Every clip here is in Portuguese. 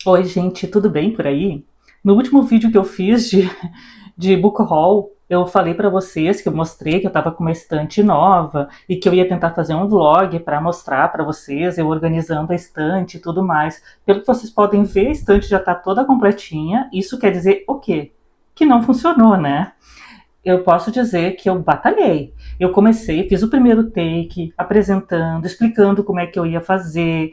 Oi, gente, tudo bem por aí? No último vídeo que eu fiz de book haul, eu falei para vocês que eu mostrei que eu estava com uma estante nova e que eu ia tentar fazer um vlog para mostrar para vocês, eu organizando a estante e tudo mais. Pelo que vocês podem ver, a estante já está toda completinha. Isso quer dizer o quê? Que não funcionou, né? Eu posso dizer que eu batalhei. Eu comecei, fiz o primeiro take, apresentando, explicando como é que eu ia fazer,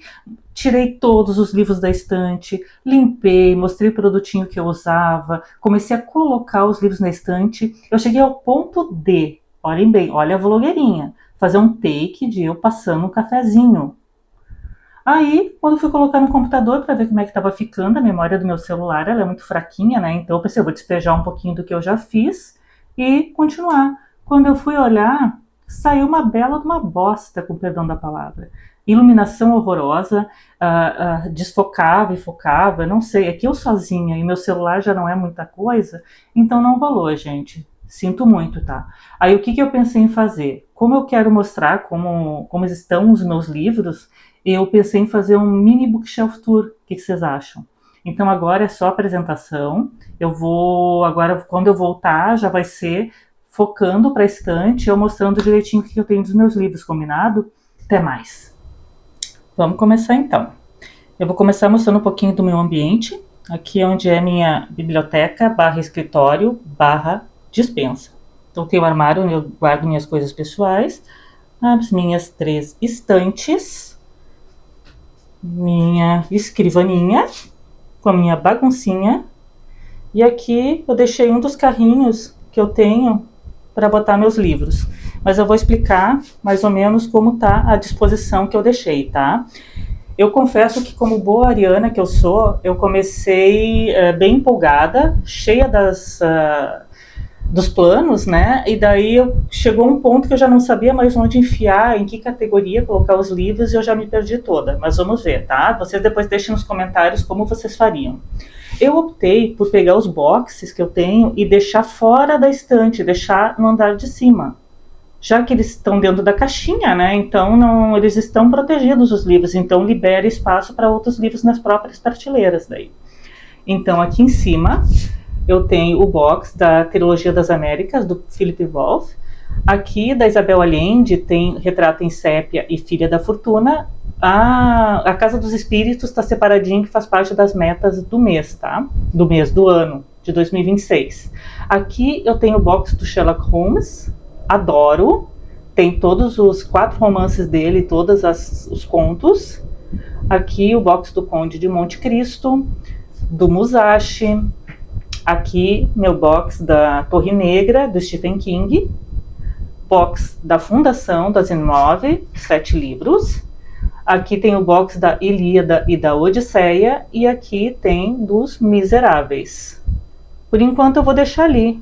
tirei todos os livros da estante, limpei, mostrei o produtinho que eu usava, comecei a colocar os livros na estante. Eu cheguei ao ponto de, olhem bem, olha a vlogueirinha, fazer um take de eu passando um cafezinho. Aí, quando eu fui colocar no computador para ver como é que estava ficando, a memória do meu celular ela é muito fraquinha, né? Então eu pensei, eu vou despejar um pouquinho do que eu já fiz e continuar. Quando eu fui olhar, saiu uma bela de uma bosta, com perdão da palavra. Iluminação horrorosa, desfocava e focava, não sei, aqui eu sozinha e meu celular já não é muita coisa, então não rolou, gente. Sinto muito, tá? Aí o que eu pensei em fazer? Como eu quero mostrar como estão os meus livros, eu pensei em fazer um mini bookshelf tour. O que vocês acham? Então agora é só apresentação. Eu vou agora, quando eu voltar, já vai ser focando para a estante, eu mostrando direitinho o que eu tenho dos meus livros, combinado? Até mais. Vamos começar então. Eu vou começar mostrando um pouquinho do meu ambiente. Aqui é onde é minha biblioteca barra escritório barra dispensa. Então tem o armário onde eu guardo minhas coisas pessoais, as minhas 3 estantes, minha escrivaninha com a minha baguncinha, e aqui eu deixei um dos carrinhos que eu tenho para botar meus livros. Mas eu vou explicar mais ou menos como tá a disposição que eu deixei, tá? Eu confesso que, como boa ariana que eu sou, eu comecei bem empolgada, cheia dos planos, né? E daí chegou um ponto que eu já não sabia mais onde enfiar, em que categoria colocar os livros, e eu já me perdi toda. Mas vamos ver, tá? Vocês depois deixem nos comentários como vocês fariam. Eu optei por pegar os boxes que eu tenho e deixar fora da estante, deixar no andar de cima. Já que eles estão dentro da caixinha, né? Então não, eles estão protegidos, os livros, então libera espaço para outros livros nas próprias prateleiras daí. Então aqui em cima eu tenho o box da Trilogia das Américas, do Philip Roth. Aqui da Isabel Allende tem Retrato em Sépia e Filha da Fortuna. A Casa dos Espíritos está separadinho, que faz parte das metas do mês, tá? Do mês, do ano, de 2026. Aqui eu tenho o box do Sherlock Holmes, adoro. Tem todos os 4 romances dele, todos os contos. Aqui o box do Conde de Monte Cristo, do Musashi. Aqui meu box da Torre Negra, do Stephen King. Box da Fundação das 9, 7 livros. Aqui tem o box da Ilíada e da Odisseia. E aqui tem dos Miseráveis. Por enquanto eu vou deixar ali.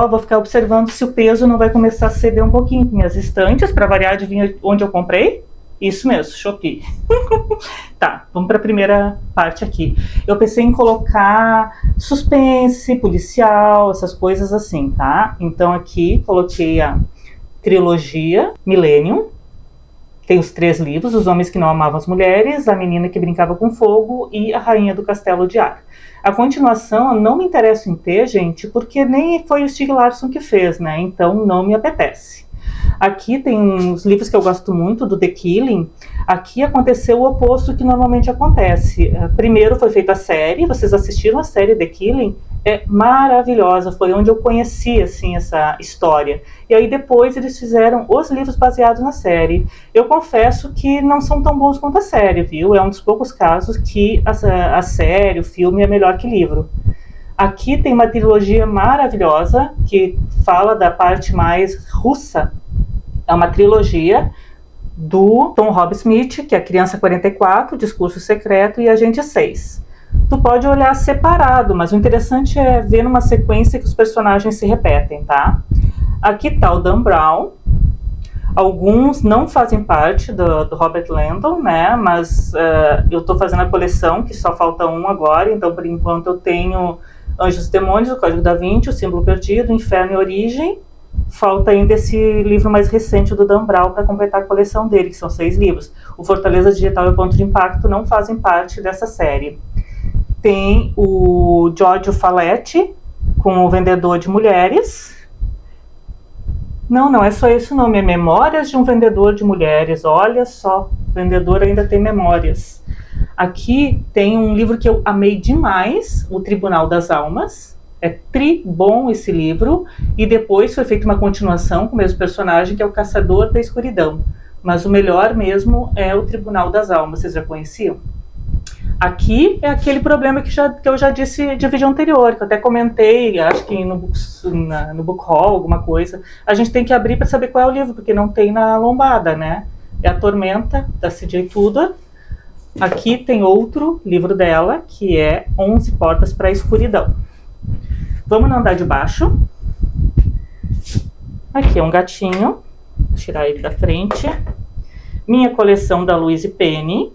Vou ficar observando se o peso não vai começar a ceder um pouquinho. Minhas estantes, para variar, adivinha onde eu comprei? Isso mesmo, Shopee. Tá, vamos para a primeira parte aqui. Eu pensei em colocar suspense, policial, essas coisas assim, tá? Então aqui coloquei a trilogia Millennium. Tem os 3 livros, Os Homens que Não Amavam as Mulheres, A Menina que Brincava com Fogo e A Rainha do Castelo de Ar. A continuação eu não me interesso em ter, gente, porque nem foi o Stieg Larsson que fez, né? Então não me apetece. Aqui tem uns livros que eu gosto muito, do The Killing. Aqui aconteceu o oposto que normalmente acontece. Primeiro foi feita a série, vocês assistiram a série The Killing? É maravilhosa, foi onde eu conheci assim, essa história. E aí depois eles fizeram os livros baseados na série. Eu confesso que não são tão bons quanto a série, viu? É um dos poucos casos que a série, o filme é melhor que livro. Aqui tem uma trilogia maravilhosa que fala da parte mais russa. É uma trilogia do Tom Robb-Smith, que é Criança 44, Discurso Secreto e Agente 6. Tu pode olhar separado, mas o interessante é ver numa sequência que os personagens se repetem, tá? Aqui tá o Dan Brown. Alguns não fazem parte do Robert Landon, né? Mas eu tô fazendo a coleção, que só falta um agora, então por enquanto eu tenho Anjos e Demônios, O Código da Vinci, O Símbolo Perdido, Inferno e Origem. Falta ainda esse livro mais recente do Dan Brown para completar a coleção dele, que são 6 livros. O Fortaleza Digital e o Ponto de Impacto não fazem parte dessa série. tem o Giorgio Faletti, com o Vendedor de Mulheres. Não é só esse o nome, é Memórias de um Vendedor de Mulheres. Olha só, o vendedor ainda tem memórias. Aqui tem um livro que eu amei demais, O Tribunal das Almas. É tri-bom esse livro. E depois foi feita uma continuação com o mesmo personagem, que é O Caçador da Escuridão. Mas o melhor mesmo é O Tribunal das Almas. Vocês já conheciam? Aqui é aquele problema que eu já disse de vídeo anterior, que eu até comentei, acho que no book haul, alguma coisa. A gente tem que abrir para saber qual é o livro, porque não tem na lombada, né? É A Tormenta, da C.J. Tudor. Aqui tem outro livro dela, que é 11 Portas para a Escuridão. Vamos no andar de baixo. Aqui é um gatinho. Vou tirar ele da frente. Minha coleção da Louise Penny,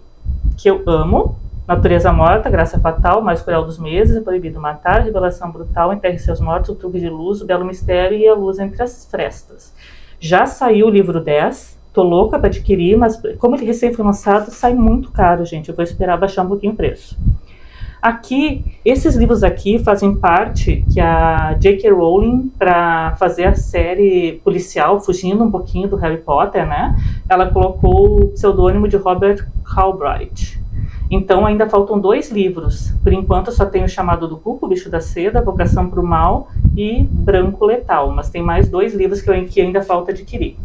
que eu amo. Natureza Morta, Graça Fatal, Mais Cruel dos Meses, É Proibido Matar, Revelação Brutal, Enterre Seus Mortos, O Truque de Luz, O Belo Mistério e A Luz Entre as Frestas. Já saiu o livro 10, tô louca para adquirir, mas como ele recém foi lançado, sai muito caro, gente. Eu vou esperar baixar um pouquinho o preço. Aqui, esses livros aqui fazem parte que a J.K. Rowling, para fazer a série policial, fugindo um pouquinho do Harry Potter, né? Ela colocou o pseudônimo de Robert Galbraith. Então ainda faltam 2 livros. Por enquanto eu só tenho O Chamado do Cuco, O Bicho da Seda, Vocação para o Mal e Branco Letal. Mas tem mais 2 livros que ainda falta adquirir.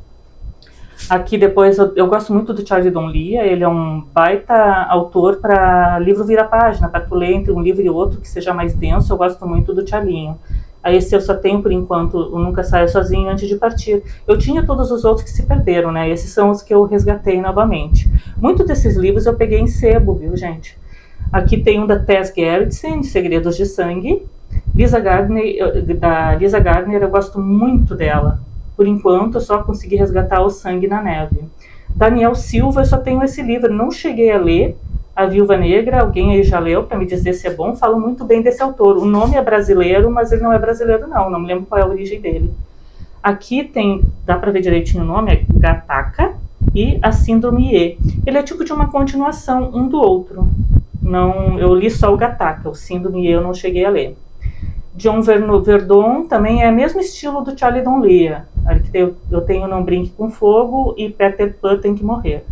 Aqui depois eu gosto muito do Charles Donlia. Ele é um baita autor para livro vira-página, para tu ler entre um livro e outro que seja mais denso. Eu gosto muito do Charlinho. Aí esse eu só tenho por enquanto o Nunca Saia Sozinho Antes de Partir. Eu tinha todos os outros que se perderam, né? Esses são os que eu resgatei novamente. Muitos desses livros eu peguei em sebo, viu, gente? Aqui tem um da Tess Gerritsen, Segredos de Sangue. Da Lisa Gardner, eu gosto muito dela. Por enquanto, eu só consegui resgatar O Sangue na Neve. Daniel Silva, eu só tenho esse livro, não cheguei a ler. A Viúva Negra, alguém aí já leu para me dizer se é bom? Falo muito bem desse autor. O nome é brasileiro, mas ele não é brasileiro não me lembro qual é a origem dele. Aqui tem, dá para ver direitinho o nome, é Gattaca e A Síndrome E. Ele é tipo de uma continuação um do outro. Não, eu li só o Gattaca, o Síndrome E eu não cheguei a ler. John Verdon também é o mesmo estilo do Charlie Donlia. Eu tenho Não Brinque com Fogo e Peter Pan Tem que Morrer.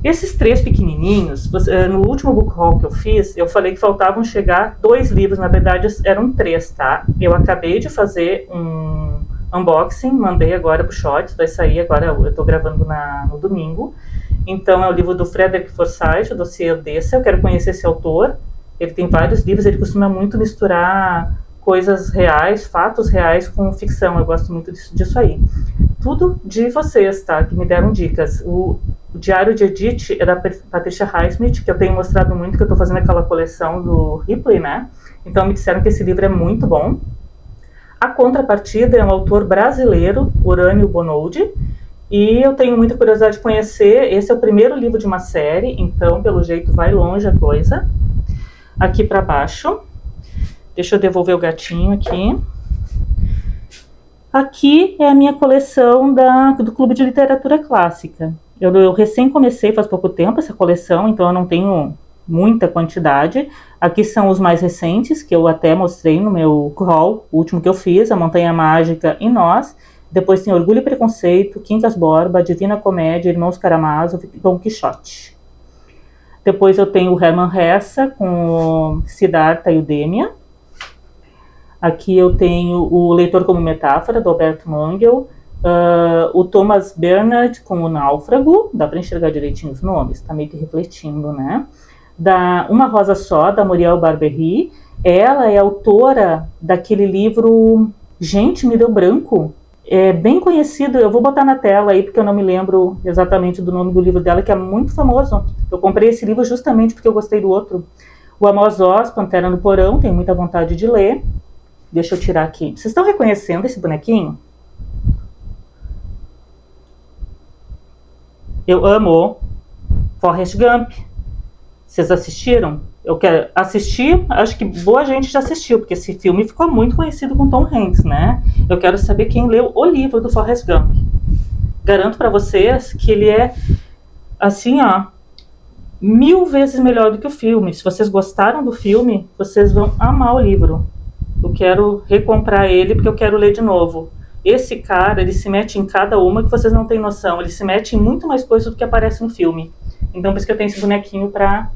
Esses 3 pequenininhos, no último book haul que eu fiz, eu falei que faltavam chegar 2 livros, na verdade eram 3, tá? Eu acabei de fazer um unboxing, mandei agora pro Shorts, vai sair agora, eu tô gravando no domingo. Então é o livro do Frederick Forsyth, o Dossiê Odessa. Eu quero conhecer esse autor. Ele tem vários livros, ele costuma muito misturar coisas reais, fatos reais com ficção. Eu gosto muito disso aí. Tudo de vocês, tá? Que me deram dicas. O Diário de Edith é da Patricia Highsmith, que eu tenho mostrado muito, que eu tô fazendo aquela coleção do Ripley, né? Então me disseram que esse livro é muito bom. A Contrapartida é um autor brasileiro, Urânio Bonoldi, e eu tenho muita curiosidade de conhecer. Esse é o primeiro livro de uma série, então pelo jeito vai longe a coisa. Aqui para baixo, deixa eu devolver o gatinho aqui. Aqui é a minha coleção do Clube de Literatura Clássica. Eu recém comecei faz pouco tempo essa coleção, então eu não tenho muita quantidade. Aqui são os mais recentes, que eu até mostrei no meu haul, o último que eu fiz, A Montanha Mágica e Nós. Depois tem Orgulho e Preconceito, Quincas Borba, Divina Comédia, Irmãos Karamazov e Don Quixote. Depois eu tenho o Hermann Hesse com Siddhartha e o Demian. Aqui eu tenho o Leitor como Metáfora, do Alberto Mangel. O Thomas Bernhard com o Náufrago. Dá para enxergar direitinho os nomes, tá meio que refletindo, né? Uma Rosa Só, da Muriel Barbery. Ela é autora daquele livro... Gente, me deu branco. É bem conhecido, eu vou botar na tela aí, porque eu não me lembro exatamente do nome do livro dela, que é muito famoso. Eu comprei esse livro justamente porque eu gostei do outro. O Amos Oz, Pantera no Porão, tenho muita vontade de ler. Deixa eu tirar aqui. Vocês estão reconhecendo esse bonequinho? Eu amo Forrest Gump. Vocês assistiram? Eu quero assistir, acho que boa gente já assistiu, porque esse filme ficou muito conhecido com Tom Hanks, né? Eu quero saber quem leu o livro do Forrest Gump. Garanto para vocês que ele é, assim, ó, 1000 vezes melhor do que o filme. Se vocês gostaram do filme, vocês vão amar o livro. Eu quero recomprar ele porque eu quero ler de novo. Esse cara, ele se mete em cada uma que vocês não têm noção. Ele se mete em muito mais coisas do que aparece no filme. Então, por isso que eu tenho esse bonequinho para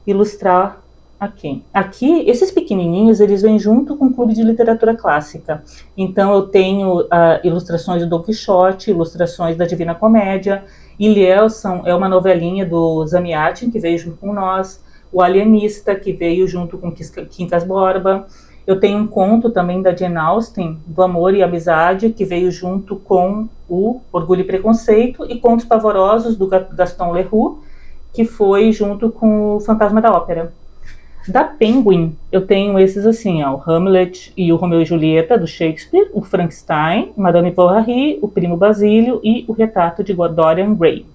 ilustrar aqui. Aqui, esses pequenininhos, eles vêm junto com o Clube de Literatura Clássica. Então, eu tenho ilustrações do Don Quixote, ilustrações da Divina Comédia. Ilhéus é uma novelinha do Zamiatin, que veio junto com nós. O Alienista, que veio junto com Quincas Borba. Eu tenho um conto também da Jane Austen, do Amor e Amizade, que veio junto com o Orgulho e Preconceito, e Contos Pavorosos, do Gaston Leroux, que foi junto com o Fantasma da Ópera. Da Penguin, eu tenho esses assim, ó, o Hamlet e o Romeu e Julieta, do Shakespeare, o Frankenstein, Madame Bovary, o Primo Basílio e o Retrato de Dorian Gray.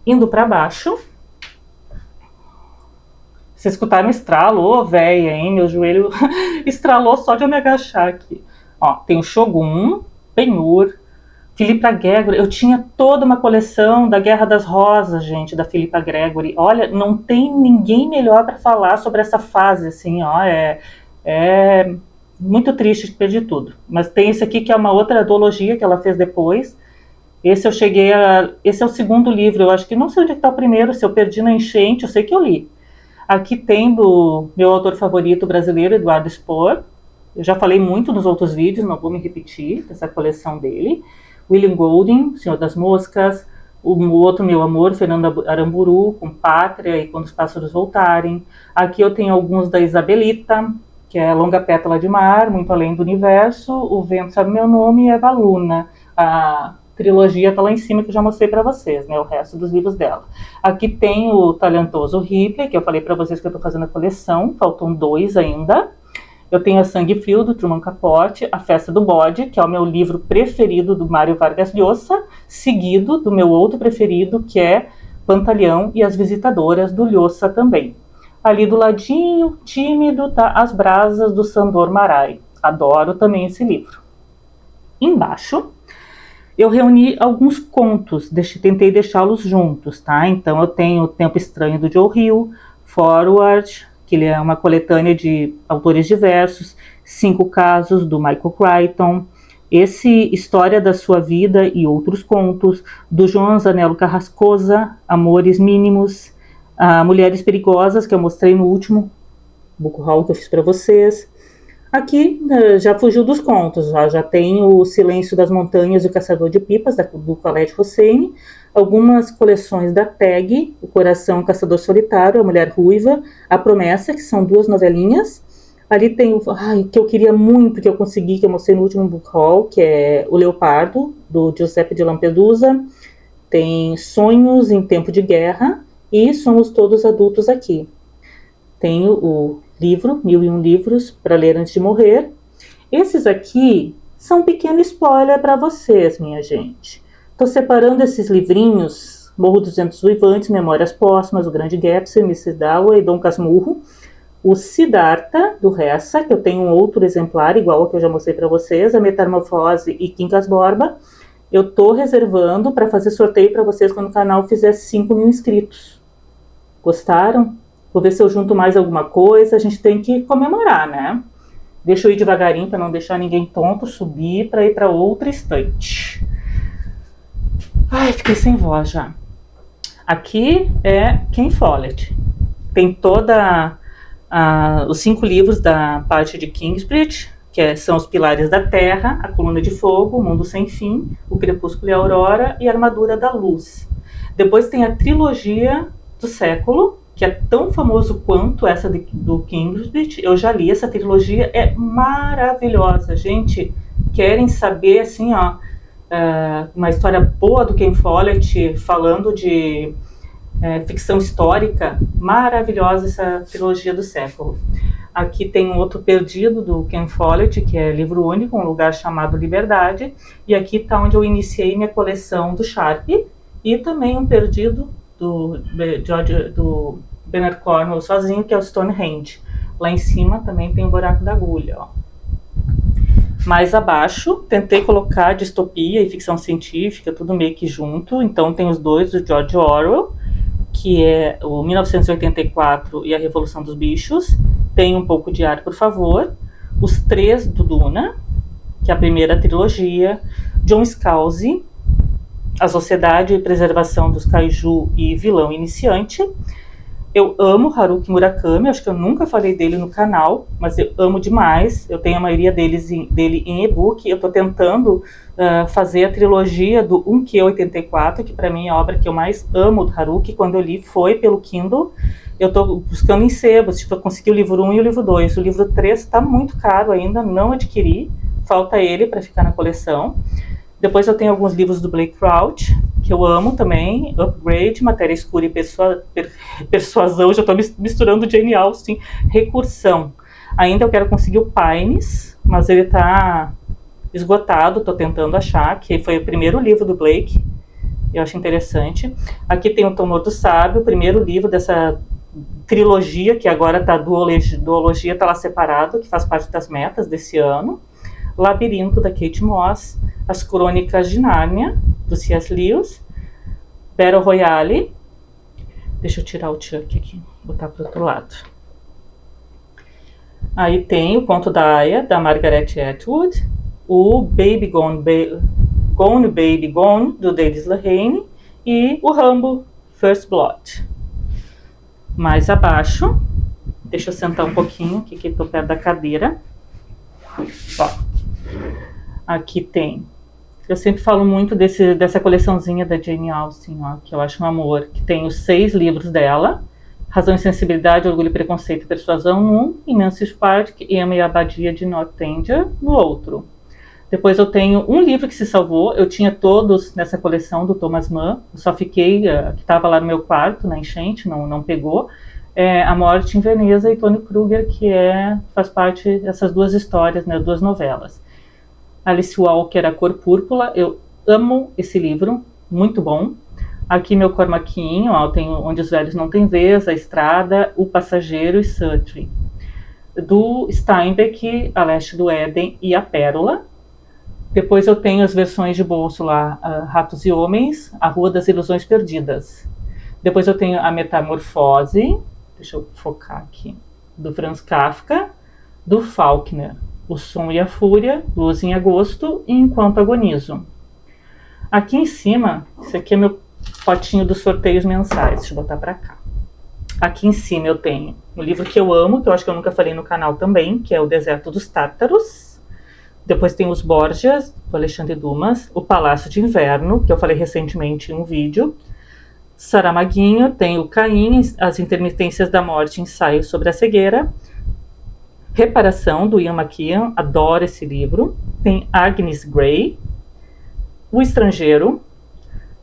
Indo para baixo, vocês escutaram um estralo, ô véia, hein? Meu joelho estralou só de eu me agachar aqui. Ó, tem o Shogun, Ben-Hur, Philippa Gregory. Eu tinha toda uma coleção da Guerra das Rosas, gente, da Philippa Gregory. Olha, não tem ninguém melhor para falar sobre essa fase, assim, ó. É muito triste de perder tudo. Mas tem esse aqui que é uma outra duologia que ela fez depois. Esse é o segundo livro, eu acho que não sei onde está o primeiro, se eu perdi na enchente, eu sei que eu li. Aqui tem do meu autor favorito brasileiro, Eduardo Spohr. Eu já falei muito nos outros vídeos, não vou me repetir, dessa coleção dele. William Golding, Senhor das Moscas. O outro Meu Amor, Fernando Aramburu, com Pátria e Quando os Pássaros Voltarem. Aqui eu tenho alguns da Isabelita, que é Longa Pétala de Mar, Muito Além do Universo, O Vento Sabe Meu Nome e Eva Luna. A trilogia tá lá em cima que eu já mostrei para vocês, né, o resto dos livros dela. Aqui tem o Talentoso Ripley, que eu falei para vocês que eu tô fazendo a coleção, faltam 2 ainda. Eu tenho a Sangue Frio, do Truman Capote, A Festa do Bode, que é o meu livro preferido do Mário Vargas Llosa, seguido do meu outro preferido, que é Pantaleão e as Visitadoras, do Llosa também. Ali do ladinho, tímido, tá As Brasas, do Sandor Marai. Adoro também esse livro. Embaixo, eu reuni alguns contos, tentei deixá-los juntos, tá? Então eu tenho O Tempo Estranho, do Joe Hill, Forward, que ele é uma coletânea de autores diversos, 5 Casos, do Michael Crichton, esse História da Sua Vida e Outros Contos, do João Zanello Carrascosa, Amores Mínimos, Mulheres Perigosas, que eu mostrei no último book haul que eu fiz para vocês. Aqui já fugiu dos contos, já tem O Silêncio das Montanhas e O Caçador de Pipas, do Khaled Hosseini, algumas coleções da TAG, O Coração Caçador Solitário, A Mulher Ruiva, A Promessa, que são 2 novelinhas. Ali tem o que eu queria muito, que eu consegui, que eu mostrei no último book haul, que é O Leopardo, do Giuseppe de Lampedusa. Tem Sonhos em Tempo de Guerra e Somos Todos Adultos Aqui. Tenho o livro, 1001 livros para ler antes de morrer. Esses aqui são um pequeno spoiler para vocês, minha gente. Estou separando esses livrinhos, Morro dos Ventos Uivantes, Memórias Póstumas, O Grande Gatsby, Mrs. Dalloway, Dom Casmurro, o Siddhartha, do Ressa, que eu tenho um outro exemplar, igual ao que eu já mostrei para vocês, A Metamorfose e Quincas Borba. Eu estou reservando para fazer sorteio para vocês quando o canal fizer 5.000 inscritos. Gostaram? Vou ver se eu junto mais alguma coisa, a gente tem que comemorar, né? Deixa eu ir devagarinho para não deixar ninguém tonto, subir para ir para outra estante. Ai, fiquei sem voz já. Aqui é Ken Follett. Tem toda os 5 livros da parte de Kingsbridge, que são Os Pilares da Terra, A Coluna de Fogo, O Mundo Sem Fim, O Crepúsculo e a Aurora e a Armadura da Luz. Depois tem a trilogia do século, que é tão famoso quanto essa do Kingsbridge. Eu já li essa trilogia, é maravilhosa. Gente, querem saber, assim, ó, uma história boa do Ken Follett, falando de ficção histórica, maravilhosa essa trilogia do século. Aqui tem um outro perdido do Ken Follett, que é livro único, Um Lugar Chamado Liberdade, e aqui está onde eu iniciei minha coleção do Sharp, e também um perdido do Bernard Cornwell sozinho, que é o Stonehenge. Lá em cima também tem o Buraco da Agulha, ó. Mais abaixo, tentei colocar distopia e ficção científica, tudo meio que junto, então tem os 2 do George Orwell, que é o 1984 e a Revolução dos Bichos. Tem Um Pouco de Ar, por Favor. Os Três do Duna, que é a primeira trilogia. John Scalzi, A Sociedade e Preservação dos Kaiju e Vilão Iniciante. Eu amo Haruki Murakami, acho que eu nunca falei dele no canal, mas eu amo demais. Eu tenho a maioria dele em e-book. Eu estou tentando fazer a trilogia do 1Q84, que para mim é a obra que eu mais amo do Haruki. Quando eu li foi pelo Kindle. Eu estou buscando em sebos, tipo, eu consegui o livro 1 e o livro 2. O livro 3 está muito caro ainda, não adquiri. Falta ele para ficar na coleção. Depois eu tenho alguns livros do Blake Crouch, que eu amo também. Upgrade, Matéria Escura e Persuasão. Já estou misturando Jane Austen. Recursão. Ainda eu quero conseguir o Pines, mas ele está esgotado. Estou tentando achar, que foi o primeiro livro do Blake. Eu acho interessante. Aqui tem o Tonor do Sábio, o primeiro livro dessa trilogia, que agora está duologia, está lá separado, que faz parte das metas desse ano. Labirinto, da Kate Moss. As Crônicas de Nárnia, do C.S. Lewis. Battle Royale. Deixa eu tirar o Chuck aqui, botar para o outro lado. Aí tem o Conto da Aya, da Margaret Atwood. O Baby Gone, Baby Gone, do David Lehane. E o Rambo, First Blood. Mais abaixo, deixa eu sentar um pouquinho, aqui que estou perto da cadeira. Ó, aqui tem... Eu sempre falo muito dessa coleçãozinha da Jane Austen, ó, que eu acho um amor, que tem os 6 livros dela: Razão e Sensibilidade, Orgulho, Preconceito e Persuasão, 1, Imenso Spark, Emma e a Abadia de Northanger, no outro. Depois eu tenho um livro que se salvou, eu tinha todos nessa coleção do Thomas Mann, eu só fiquei, que estava lá no meu quarto, na enchente, não pegou, A Morte em Veneza e Tony Kruger, que faz parte dessas duas histórias, né, 2 novelas. Alice Walker, A Cor Púrpura, eu amo esse livro, muito bom. Aqui meu Cormaquinho, ó, tem Onde os Velhos Não Têm Vez, A Estrada, O Passageiro e Sutri. Do Steinbeck, A Leste do Éden e A Pérola. Depois eu tenho as versões de bolso lá, Ratos e Homens, A Rua das Ilusões Perdidas. Depois eu tenho A Metamorfose, deixa eu focar aqui, do Franz Kafka, do Faulkner. O Som e a Fúria, Luz em Agosto e Enquanto Agonizo. Aqui em cima, esse aqui é meu potinho dos sorteios mensais, deixa eu botar pra cá. Aqui em cima eu tenho um livro que eu amo, que eu acho que eu nunca falei no canal também, que é O Deserto dos Tártaros. Depois tem os Borgias, do Alexandre Dumas. O Palácio de Inverno, que eu falei recentemente em um vídeo. Saramaguinho, tem o Caim, As Intermitências da Morte, Ensaio sobre a Cegueira. Reparação, do Ian McKeon, adoro esse livro. Tem Agnes Grey. O Estrangeiro.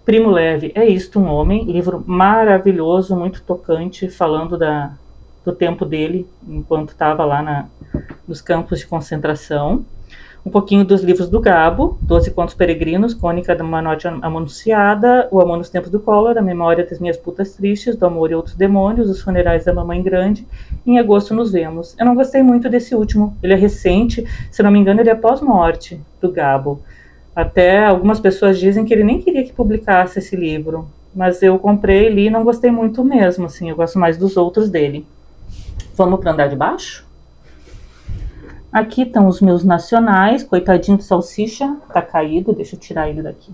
Primo Levi, É Isto um Homem, livro maravilhoso, muito tocante, falando do tempo dele, enquanto estava lá nos campos de concentração. Um pouquinho dos livros do Gabo, 12 Contos Peregrinos, Crônica de uma Noite Anunciada, O Amor nos Tempos do Collor, A Memória das Minhas Putas Tristes, Do Amor e Outros Demônios, Os Funerais da Mamãe Grande, Em Agosto Nos Vemos. Eu não gostei muito desse último, ele é recente, se não me engano ele é pós-morte do Gabo. Até algumas pessoas dizem que ele nem queria que publicasse esse livro, mas eu comprei, li e não gostei muito mesmo, assim, eu gosto mais dos outros dele. Vamos para andar de baixo? Aqui estão os meus nacionais, coitadinho do Salsicha, tá caído, deixa eu tirar ele daqui.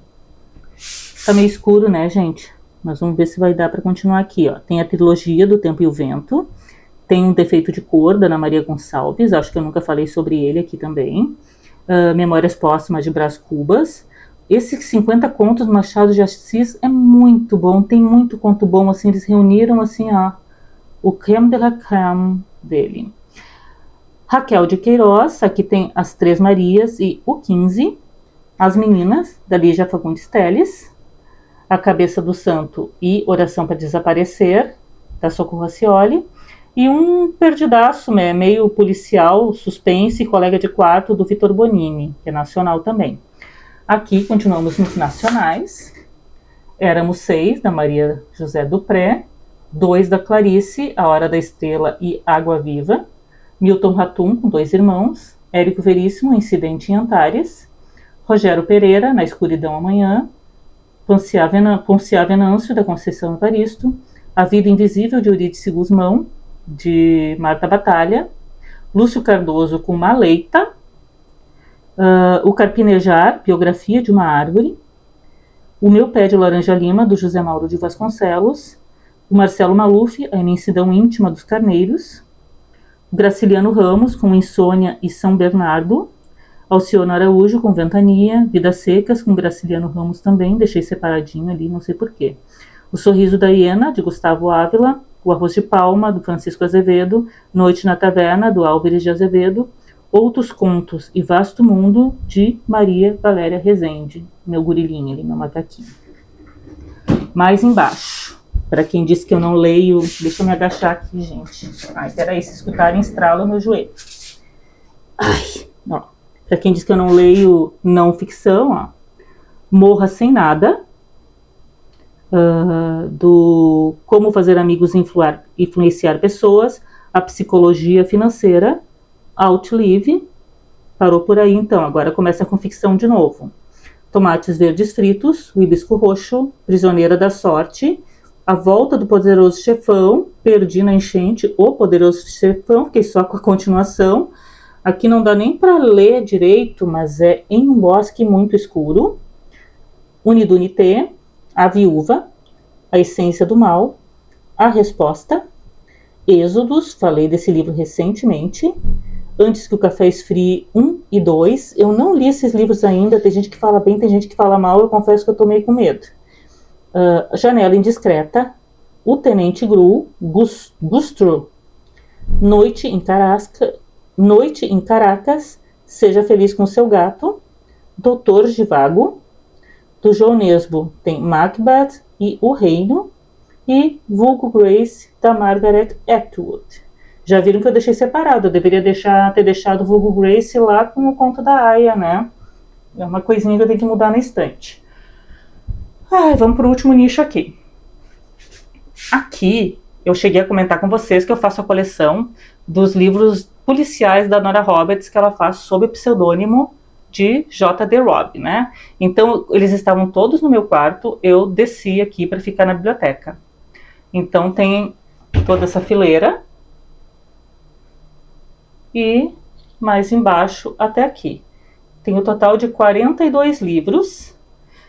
Tá meio escuro, né, gente? Mas vamos ver se vai dar para continuar aqui, ó. Tem a trilogia do Tempo e o Vento, tem Um Defeito de Cor, da Ana Maria Gonçalves, acho que eu nunca falei sobre ele aqui também. Memórias Póstumas de Brás Cubas. Esses 50 contos do Machado de Assis é muito bom, tem muito conto bom, assim, eles reuniram, assim, ó, o creme de la creme dele. Raquel de Queiroz, aqui tem As Três Marias e O 15. As Meninas, da Lígia Fagundes Telles. A Cabeça do Santo e Oração para Desaparecer, da Socorro Racioli. E um perdidaço, né, meio policial, suspense, Colega de Quarto, do Vitor Bonini, que é nacional também. Aqui continuamos nos nacionais. Éramos 6, da Maria José Dupré. 2, da Clarice, A Hora da Estrela e Água Viva. Milton Ratum, com 2 irmãos. Érico Veríssimo, Incidente em Antares. Rogério Pereira, Na Escuridão Amanhã. Ponciá Venâncio, da Conceição Evaristo. A Vida Invisível, de Eurídice Gusmão, de Marta Batalha. Lúcio Cardoso, com Maleita. O Carpinejar, Biografia de uma Árvore. O Meu Pé de Laranja Lima, do José Mauro de Vasconcelos. O Marcelo Maluf, A Imensidão Íntima dos Carneiros. O Graciliano Ramos, com Insônia e São Bernardo. Alcione Araújo, com Ventania. Vidas Secas, com Graciliano Ramos também, deixei separadinho ali, não sei porquê. O Sorriso da Hiena, de Gustavo Ávila. O Arroz de Palma, do Francisco Azevedo. Noite na Taverna, do Álvares de Azevedo. Outros Contos e Vasto Mundo, de Maria Valéria Rezende. Meu gorilinho ali, meu macaquinho. Mais embaixo, para quem disse que eu não leio, deixa eu me agachar aqui, gente. Ai, peraí, se escutarem, estrala o meu joelho. Ai, ó. Para quem diz que eu não leio não ficção, ó. Morra Sem Nada, do Como Fazer Amigos Influenciar Pessoas, A Psicologia Financeira, Outlive, parou por aí então, agora começa com ficção de novo. Tomates Verdes Fritos, O Hibisco Roxo, Prisioneira da Sorte, A Volta do Poderoso Chefão, Perdi na Enchente, O Poderoso Chefão, fiquei só com a continuação. Aqui não dá nem para ler direito, mas é Em um Bosque Muito Escuro. Unidunité, A Viúva, A Essência do Mal, A Resposta, Êxodos, falei desse livro recentemente. Antes que o Café Esfrie 1 e 2. Eu não li esses livros ainda, tem gente que fala bem, tem gente que fala mal, eu confesso que eu tô meio com medo. Janela Indiscreta, O Tenente Gru, Gustro, Noite em Caracas, Seja Feliz com Seu Gato, Doutor Givago. Do João Nesbo tem Macbeth e O Reino. E Vulgo Grace, da Margaret Atwood. Já viram que eu deixei separado, eu deveria ter deixado o Vulgo Grace lá com o conto da Aya, né? É uma coisinha que eu tenho que mudar na estante. Vamos pro último nicho aqui. Aqui, eu cheguei a comentar com vocês que eu faço a coleção dos livros policiais da Nora Roberts, que ela faz sob o pseudônimo de J.D. Robb, né? Então, eles estavam todos no meu quarto, eu desci aqui para ficar na biblioteca. Então, tem toda essa fileira. E mais embaixo até aqui. Tem um total de 42 livros.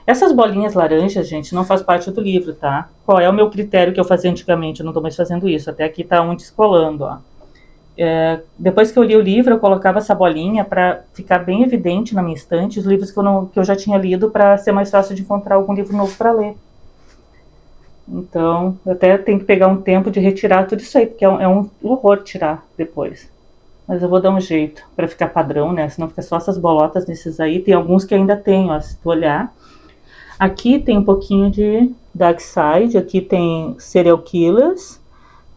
Essas bolinhas laranjas, gente, não faz parte do livro, tá? Qual é o meu critério que eu fazia antigamente? Eu não tô mais fazendo isso. Até aqui tá um descolando, ó. Depois que eu li o livro, eu colocava essa bolinha para ficar bem evidente na minha estante os livros que eu já tinha lido, para ser mais fácil de encontrar algum livro novo para ler. Então, eu até tenho que pegar um tempo de retirar tudo isso aí, porque é um horror tirar depois. Mas eu vou dar um jeito para ficar padrão, né? Senão fica só essas bolotas nesses aí. Tem alguns que ainda tem, ó, se tu olhar. Aqui tem um pouquinho de Dark Side. Aqui tem Serial Killers.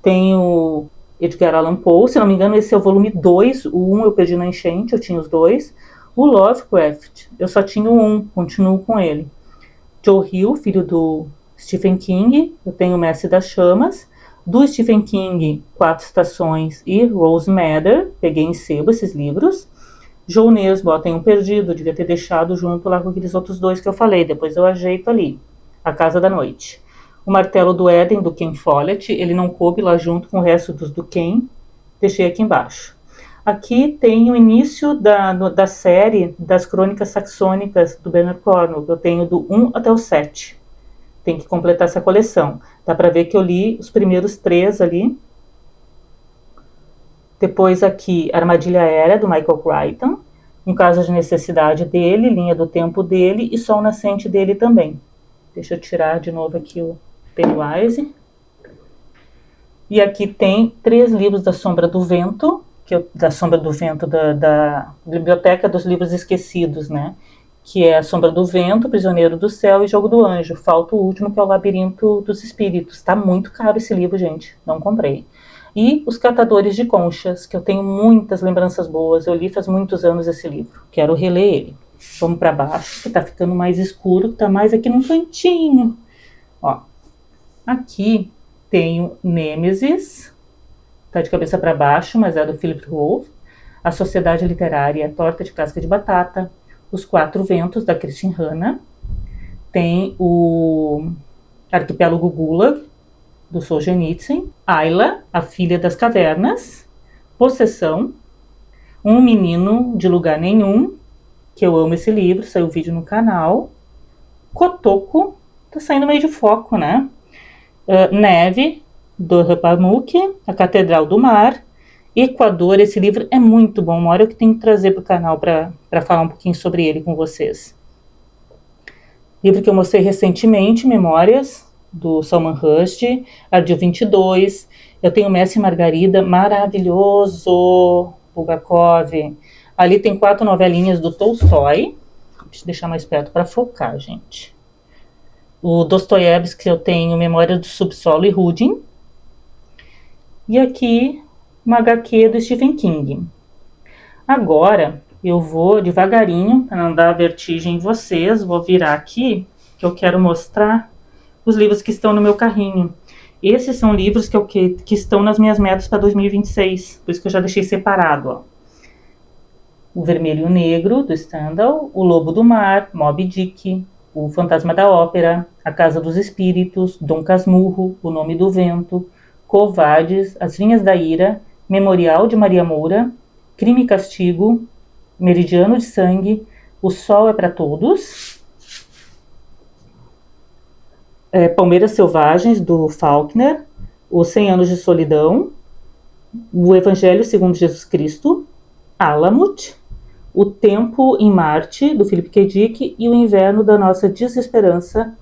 Tem o Edgar Allan Poe. Se não me engano, esse é o volume 2. O 1 eu perdi na enchente, eu tinha os dois. O Lovecraft, eu só tinha o 1, continuo com ele. Joe Hill, filho do Stephen King. Eu tenho O Mestre das Chamas. Do Stephen King, 4 Estações e Rose Madder, peguei em sebo esses livros. João Nesbo, tem um perdido, devia ter deixado junto lá com aqueles outros dois que eu falei, depois eu ajeito ali. A Casa da Noite. O Martelo do Éden, do Ken Follett, ele não coube lá junto com o resto dos do Ken, deixei aqui embaixo. Aqui tem o início da série das Crônicas Saxônicas do Bernard Cornwell, que eu tenho do 1 até o 7. Tem que completar essa coleção. Dá pra ver que eu li os primeiros 3 ali. Depois aqui, Armadilha Aérea, do Michael Crichton. Um Caso de Necessidade dele, Linha do Tempo dele e Sol Nascente dele também. Deixa eu tirar de novo aqui o Pennywise. E aqui tem 3 livros da Sombra do Vento, da Sombra do Vento da Biblioteca dos Livros Esquecidos, né? Que é A Sombra do Vento, Prisioneiro do Céu e Jogo do Anjo. Falta o último, que é O Labirinto dos Espíritos. Tá muito caro esse livro, gente. Não comprei. E Os Catadores de Conchas, que eu tenho muitas lembranças boas. Eu li faz muitos anos esse livro. Quero reler ele. Vamos para baixo, que tá ficando mais escuro, que tá mais aqui num cantinho. Ó, aqui tenho Nêmesis. Tá de cabeça para baixo, mas é do Philip Roth. A Sociedade Literária, Torta de Casca de Batata. Os Quatro Ventos, da Christine Hanna. Tem o Arquipélago Gulag, do Solzhenitsyn, Ayla, a Filha das Cavernas, Possessão, Um Menino de Lugar Nenhum, que eu amo esse livro, saiu vídeo no canal, Kotoko, tá saindo meio de foco, né? Neve, do Pamuk, A Catedral do Mar, Equador. Esse livro é muito bom, uma hora eu que tenho que trazer para o canal para falar um pouquinho sobre ele com vocês. Livro que eu mostrei recentemente, Memórias, do Salman Rushdie, Ardil 22. Eu tenho Mestre e Margarida, maravilhoso, Bulgakov. Ali tem 4 novelinhas do Tolstói. Deixa eu deixar mais perto para focar, gente. O Dostoiévski, eu tenho Memória do Subsolo e Rudin. E aqui, uma HQ do Stephen King. Agora, eu vou devagarinho, para não dar vertigem em vocês, vou virar aqui, que eu quero mostrar os livros que estão no meu carrinho. Esses são livros que estão nas minhas metas para 2026, por isso que eu já deixei separado, ó. O Vermelho e o Negro, do Stendhal, O Lobo do Mar, Moby Dick, O Fantasma da Ópera, A Casa dos Espíritos, Dom Casmurro, O Nome do Vento, Covardes, As Vinhas da Ira, Memorial de Maria Moura, Crime e Castigo, Meridiano de Sangue, O Sol é para Todos, Palmeiras Selvagens, do Faulkner, Os 100 Anos de Solidão, O Evangelho segundo Jesus Cristo, Alamut, O Tempo em Marte, do Philip K. Dick, e O Inverno da Nossa Desesperança,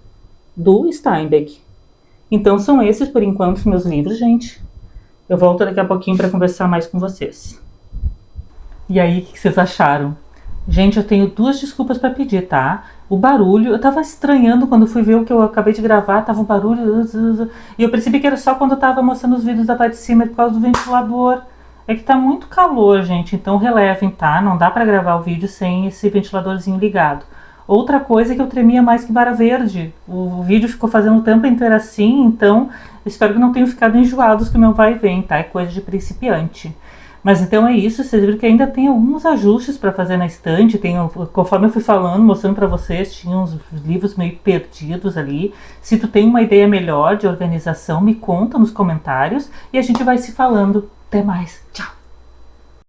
do Steinbeck. Então são esses, por enquanto, os meus livros, gente. Eu volto daqui a pouquinho para conversar mais com vocês. E aí, o que vocês acharam? Gente, eu tenho 2 desculpas para pedir, tá? O barulho, eu tava estranhando quando fui ver o que eu acabei de gravar, tava um barulho, e eu percebi que era só quando eu tava mostrando os vídeos da parte de cima por causa do ventilador. É que tá muito calor, gente, então relevem, tá? Não dá pra gravar o vídeo sem esse ventiladorzinho ligado. Outra coisa é que eu tremia mais que vara verde. O vídeo ficou fazendo o tempo inteiro assim, então espero que não tenham ficado enjoados que o meu vai e vem, tá? É coisa de principiante. Mas então é isso, vocês viram que ainda tem alguns ajustes para fazer na estante, conforme eu fui falando, mostrando para vocês, tinha uns livros meio perdidos ali. Se tu tem uma ideia melhor de organização, me conta nos comentários e a gente vai se falando. Até mais, tchau!